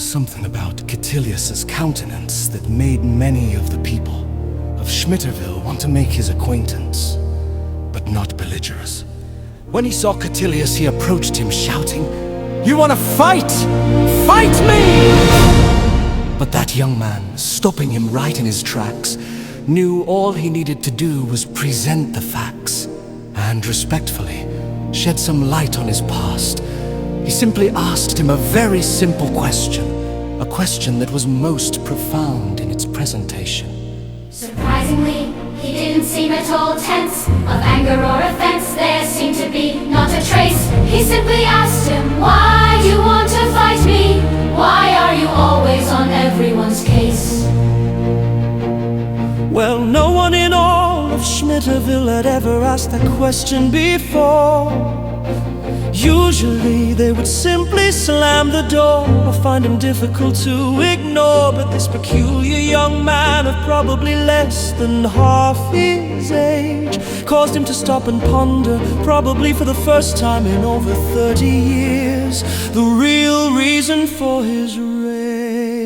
was something about Katillious' countenance that made many of the people of Shmitterville want to make his acquaintance, but not Beligerous. When he saw Katillious, he approached him shouting, "You want to fight? Fight me!" But that young man, stopping him right in his tracks, knew all he needed to do was present the facts and respectfully shed some light on his past. He simply asked him a very simple question, a question that was most profound in its presentation. Surprisingly, he didn't seem at all tense. Of anger or offense there seemed to be not a trace. He simply asked him, "Why do you want to fight me? Why are you always on everyone's case?" Well, no one in all of Shmitterville had ever asked that question before. Usually they would simply slam the door or find him difficult to ignore. But this peculiar young man of probably less than half his age caused him to stop and ponder, probably for the first time in over 30 years, the real reason for his rage.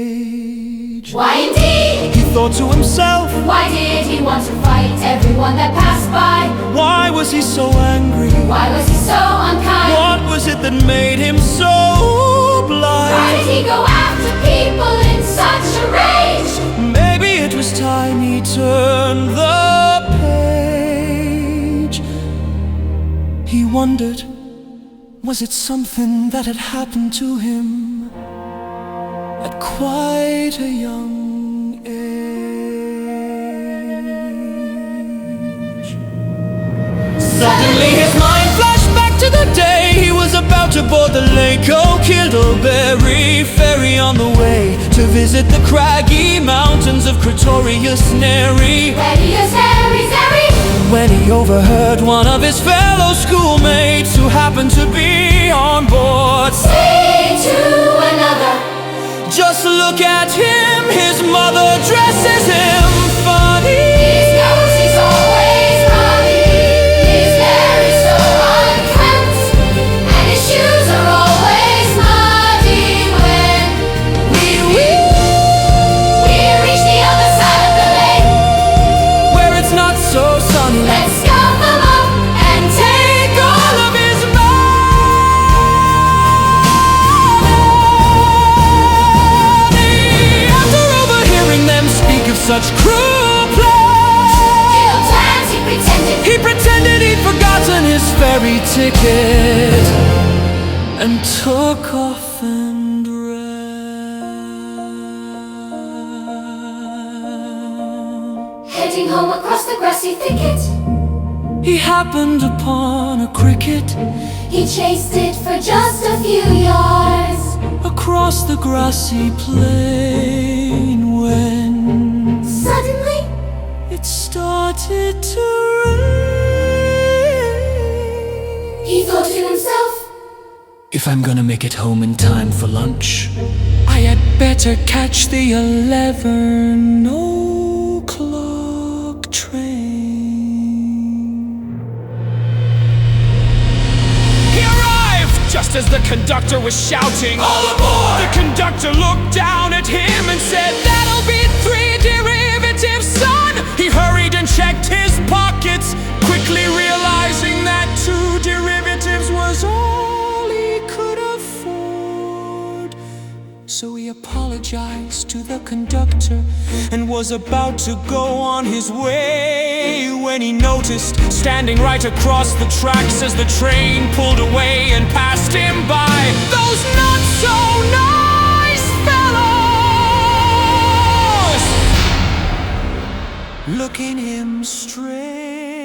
Why indeed? He thought to himself, why did he want to fight everyone that passed by? Why was he so angry? Why was he so unkind? What was it that made him so blind? Why did he go after people in such a rage? Maybe it was time he turned the page. He wondered, was it something that had happened to him at quite a young age? Suddenly his mind flashed back to the day he was about to board the Lake Okiddleberry Ferry on the way to visit the craggy mountains of Katillious Bloom. When he overheard one of his fellow schoolmates who happened to be on board say to another, "Just look at him, his mother dresses him funny. He knows he's always funny. His hair is so unkempt, and his shoes are always muddy when we reach the other side of the lake, where it's not so sunny. Let's scoop him up and take all of his money." After overhearing them speak of such cruel plans, he pretended he'd forgotten his ferry ticket and took off and ran. Heading home across the grassy thicket, He happened upon a cricket he chased it for just a few yards. across the grassy plain when Suddenly, it started to rain. he thought to himself, If I'm gonna make it home in time for lunch, I had better catch the 11 o'clock train. He arrived just as the conductor was shouting, "All aboard!" The conductor looked down at him and said, "That'll be 3 derivatives, son!" He hurried and checked his pockets, quickly realizing that 2 derivatives was all he could afford. So he apologized to the conductor and was about to go on his way when he noticed, standing right across the tracks as the train pulled away and passed him by, those not so nice fellows looking him straight